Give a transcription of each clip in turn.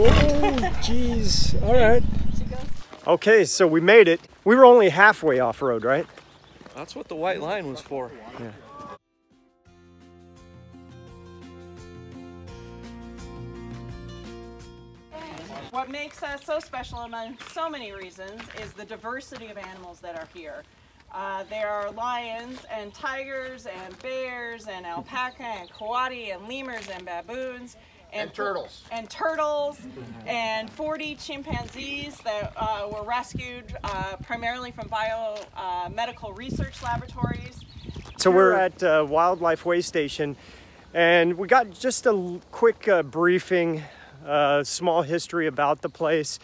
Whoa, geez. All right. Okay, so we made it. We were only halfway off-road, right? That's what the white line was for. Yeah. What makes us so special among so many reasons is the diversity of animals that are here. There are lions and tigers and bears and alpaca and coati and lemurs and baboons. And turtles. And 40 chimpanzees that were rescued primarily from biomedical research laboratories. So we're at Wildlife Way Station, and we got just a quick briefing, small history about the place.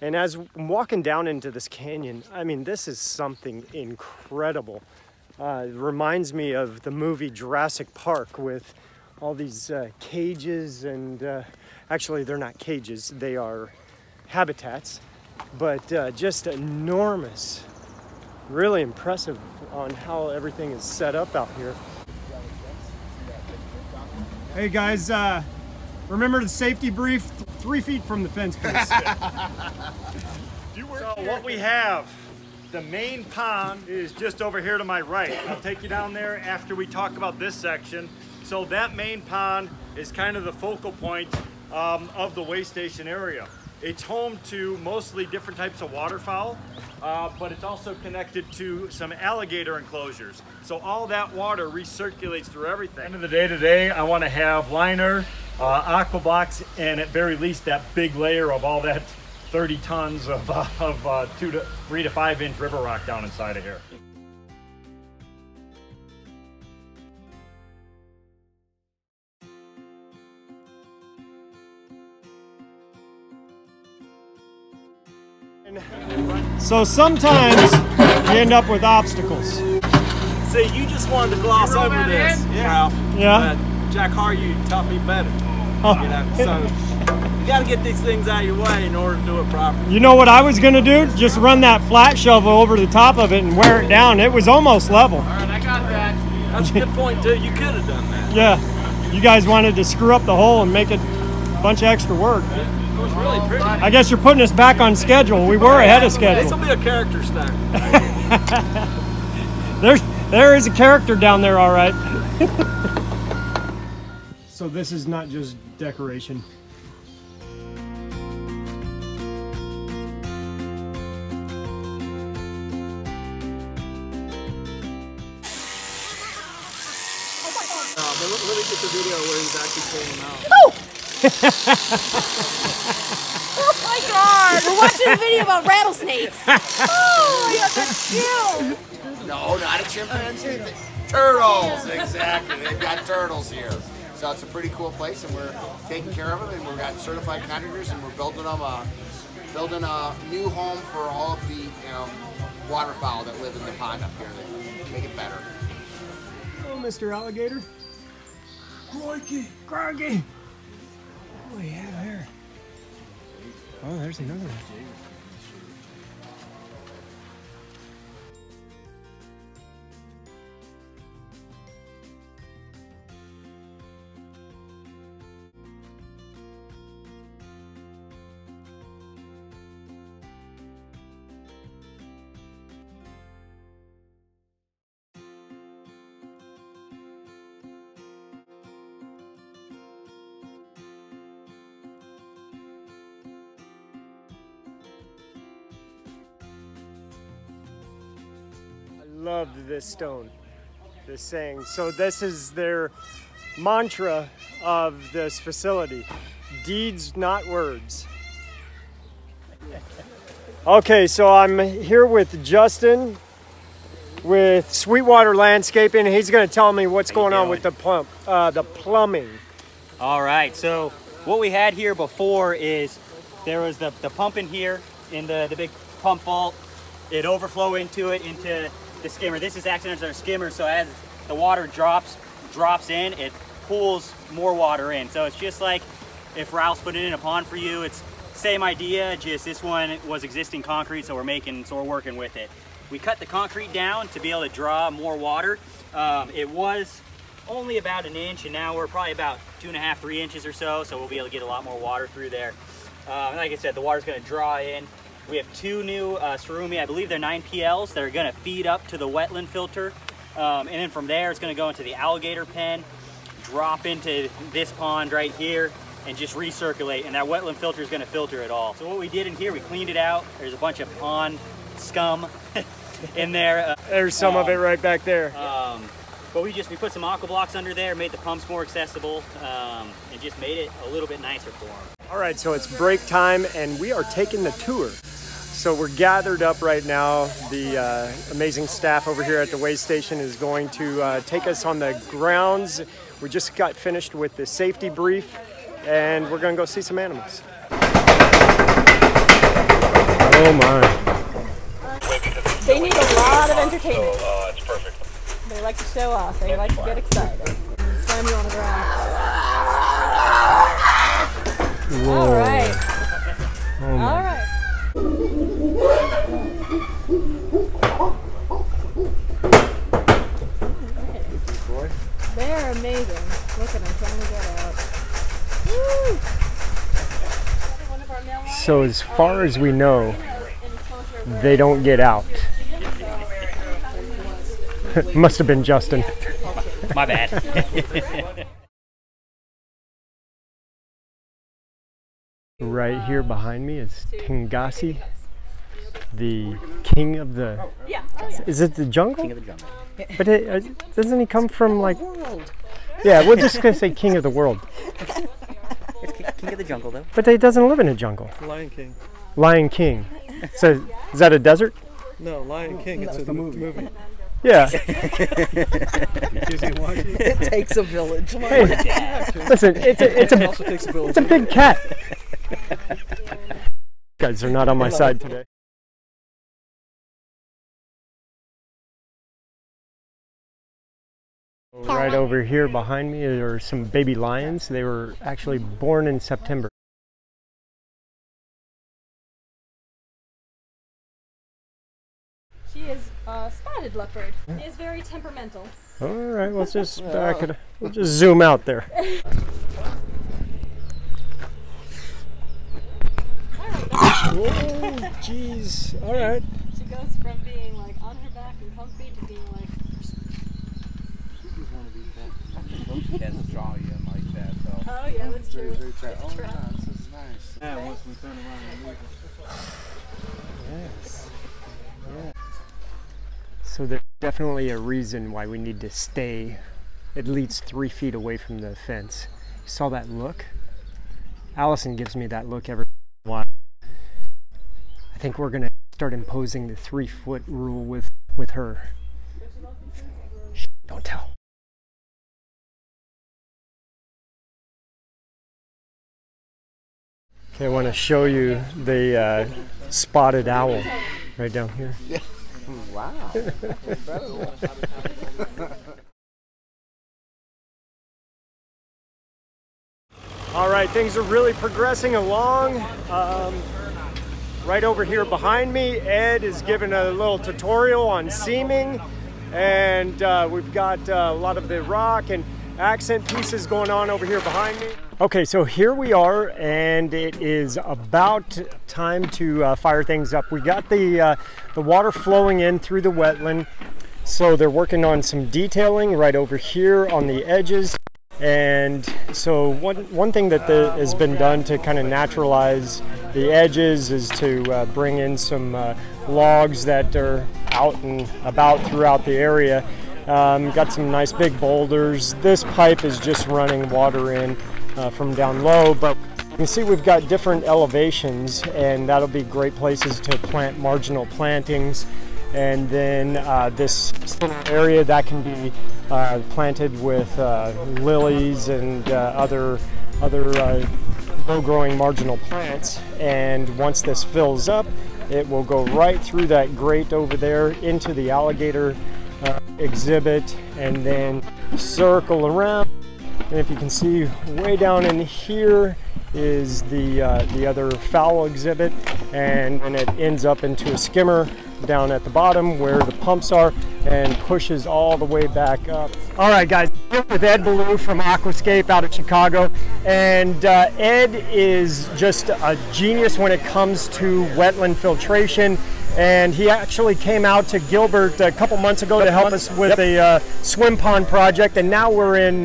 And as I'm walking down into this canyon, I mean, this is something incredible. It reminds me of the movie Jurassic Park with all these cages, and actually they're not cages, they are habitats, but just enormous. Really impressive on how everything is set up out here. Hey guys, remember the safety brief? 3 feet from the fence, please. So what we have, the main pond is just over here to my right. I'll take you down there after we talk about this section. So that main pond is kind of the focal point of the way station area. It's home to mostly different types of waterfowl, but it's also connected to some alligator enclosures. So all that water recirculates through everything. At the end of the day today, I want to have liner, aquabox, and at very least that big layer of all that 30 tons of 3 to 5 inch river rock down inside of here. So sometimes you end up with obstacles. See, you just wanted to gloss over this, Ralph. Yeah. Jack Haryu taught me better. Oh. You know, so you got to get these things out of your way in order to do it properly. You know what I was gonna do? Just run that flat shovel over the top of it and wear it down. It was almost level. All right, I got that. That's a good point too. You could have done that. Yeah. You guys wanted to screw up the hole and make it a bunch of extra work. It was really pretty. I guess you're putting us back on schedule. We were ahead of schedule. This will be a character stunt. There is a character down there, all right. So this is not just decoration. Let me get the video where he's actually pulling them out. Oh! Oh my God! We're watching a video about rattlesnakes. Oh my God, that's cute. No, not a chimpanzee. Turtles, exactly. They've got turtles here. So it's a pretty cool place, and we're taking care of them, and we've got certified contractors, and we're building them building a new home for all of the waterfowl that live in the pond up here. They make it better. Hello, Mr. Alligator. Crikey, crikey. What do we have here? Oh, there's another one. Loved this stone, this saying. So this is their mantra of this facility: deeds, not words. Okay, so I'm here with Justin with Sweetwater Landscaping. He's going to tell me what's going on with the plumbing. All right, so what we had here before is there was the pump in here in the big pump vault. It overflow into the skimmer. This is acting as our skimmer, so as the water drops in, it pulls more water in. So it's just like if Ralph's putting in a pond for you. It's same idea, just this one was existing concrete, so we're working with it. We cut the concrete down to be able to draw more water. It was only about 1 inch, and now we're probably about 2.5–3 inches or so, so we'll be able to get a lot more water through there. Like I said, the water's going to draw in. We have 2 new surumi, I believe they're 9PLs, that are going to feed up to the wetland filter. And then from there, it's going to go into the alligator pen, drop into this pond right here, and just recirculate. And that wetland filter is going to filter it all. So what we did in here, we cleaned it out. There's a bunch of pond scum in there. There's some of it right back there. But we put some aqua blocks under there, made the pumps more accessible, and just made it a little bit nicer for them. All right, so it's break time and we are taking the tour. So we're gathered up right now. The amazing staff over here at the way station is going to take us on the grounds. We just got finished with the safety brief and we're gonna go see some animals. Oh my. They need a lot of entertainment. So it's perfect. They like to show off. They like to get excited. Slam you on the ground. Whoa. All right. Oh my. All right. They're amazing. Look at them trying to get out. Woo! So as far as we know, they don't get out. Must have been Justin. My bad. Right here behind me is Tingasi, the king of the... Is it the jungle? King of the jungle. But doesn't he come from like... Yeah, we're just going to say king of the world. It's king of the jungle though. But he doesn't live in a jungle. Lion King. Lion King. So is that a desert? No, Lion King. It's a movie. Yeah. It takes a village. Hey, listen, it's a big cat. Guys are not on my side today. Right over here behind me are some baby lions. They were actually born in September. She is a spotted leopard. She is very temperamental. All right, let's just back it. We'll just zoom out there. Oh, jeez. All right. She goes from being like on her back and comfy to being like. Those cats draw you in like that, so. Oh yeah, that's true. Very It's a oh, trap. yeah, this is nice. Yeah, once we turn around and move it. Yes. Yeah. So there's definitely a reason why we need to stay at least 3 feet away from the fence. You saw that look? Allison gives me that look every while. I think we're gonna start imposing the 3-foot rule with her. Shh, don't tell. Okay, I want to show you the spotted owl right down here. Yeah. Wow. All right, things are really progressing along. Right over here behind me, Ed is giving a little tutorial on seaming, and we've got a lot of the rock and accent pieces going on over here behind me. Okay, so here we are, and it is about time to fire things up. We got the water flowing in through the wetland, so they're working on some detailing right over here on the edges. And so one thing that has been done to kind of naturalize the edges is to bring in some logs that are out and about throughout the area. Got some nice big boulders. This pipe is just running water in from down low, but you can see we've got different elevations, and that'll be great places to plant marginal plantings. And then this area that can be planted with lilies and other low-growing marginal plants. And once this fills up, it will go right through that grate over there into the alligator exhibit, and then circle around. And if you can see, way down in here is the other fowl exhibit, and it ends up into a skimmer down at the bottom where the pumps are and pushes all the way back up. All right, guys, here with Ed Ballou from Aquascape out of Chicago, and Ed is just a genius when it comes to wetland filtration, and he actually came out to Gilbert a couple months ago to help us with a swim pond project, and now we're in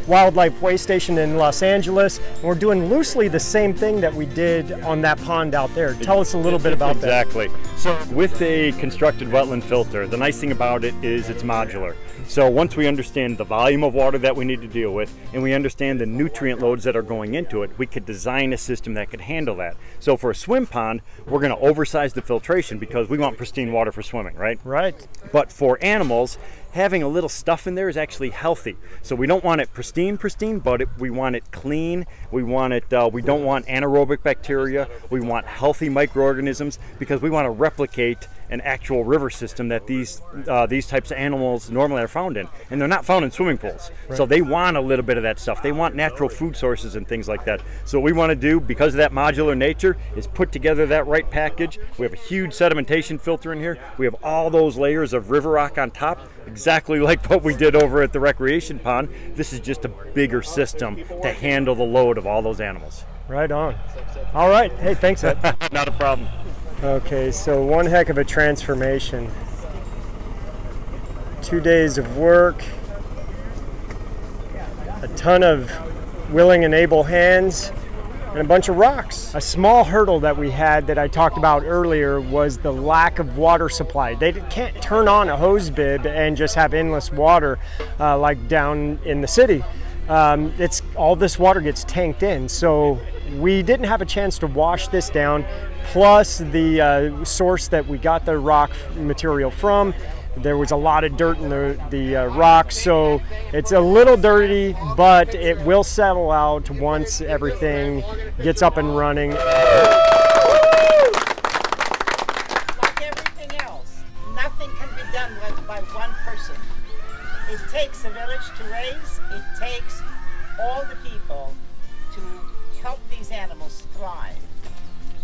Wildlife WAYSTATION in Los Angeles, and we're doing loosely the same thing that we did on that pond out there. Tell us a little bit about that. Exactly. So with a constructed wetland filter, the nice thing about it is it's modular. So once we understand the volume of water that we need to deal with, and we understand the nutrient loads that are going into it, we could design a system that could handle that. So for a swim pond, we're going to oversize the filtration because we want pristine water for swimming, right? Right. But for animals, having a little stuff in there is actually healthy. So we don't want it pristine, but we want it clean. We want it. We don't want anaerobic bacteria. We want healthy microorganisms because we want to replicate an actual river system that these types of animals normally are found in, and they're not found in swimming pools. Right. So they want a little bit of that stuff. They want natural food sources and things like that. So what we want to do, because of that modular nature, is put together that right package. We have a huge sedimentation filter in here. We have all those layers of river rock on top, exactly like what we did over at the recreation pond. This is just a bigger system to handle the load of all those animals. Right on. All right. Hey, thanks, Ed. Not a problem. Okay, so one heck of a transformation. 2 days of work, a ton of willing and able hands, and a bunch of rocks. A small hurdle that we had that I talked about earlier was the lack of water supply. They can't turn on a hose bib and just have endless water like down in the city. It's all this water gets tanked in, so we didn't have a chance to wash this down. Plus the source that we got the rock material from, there was a lot of dirt in the rock, so it's a little dirty, but it will settle out once everything gets up and running. Like everything else, nothing can be done by one person. It takes a village to raise. It takes all the people to help these animals thrive.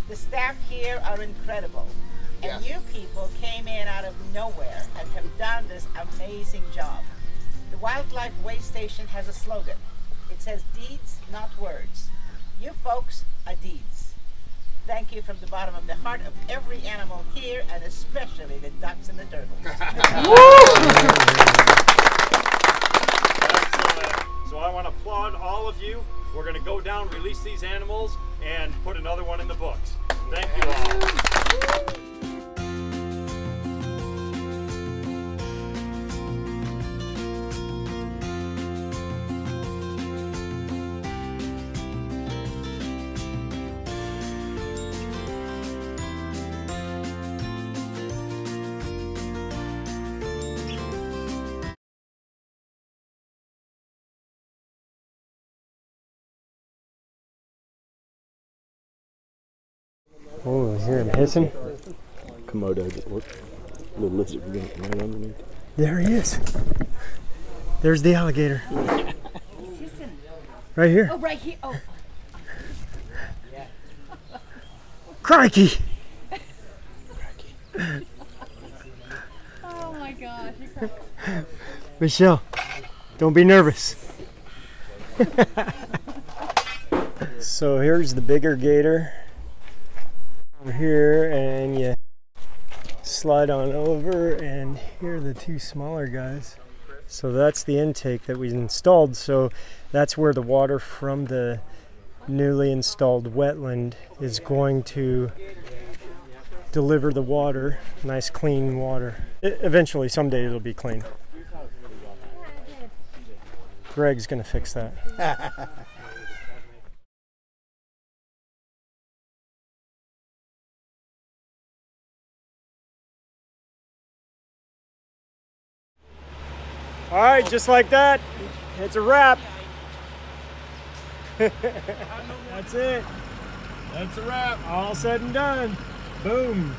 The staff here are incredible, and you people came in out of nowhere and have done this amazing job. The Wildlife WAYSTATION has a slogan. It says, "Deeds, not words." You folks are deeds. Thank you from the bottom of the heart of every animal here, and especially the ducks and the turtles. So I want to applaud all of you. We're going to go down, release these animals, and put another one in the books. Thank you all. Oh, I hear him hissing. Komodo, look, little lizard right underneath. There he is. There's the alligator. Right here. Oh, right here. Oh. Crikey! Oh my gosh. Michelle, don't be nervous. So here's the bigger gator. Over here, and you slide on over, and here are the two smaller guys. So that's the intake that we installed, so that's where the water from the newly installed wetland is going to deliver the water, nice clean water. Eventually, someday it'll be clean. Greg's gonna fix that. All right, just like that, it's a wrap. That's it. That's a wrap. All said and done. Boom.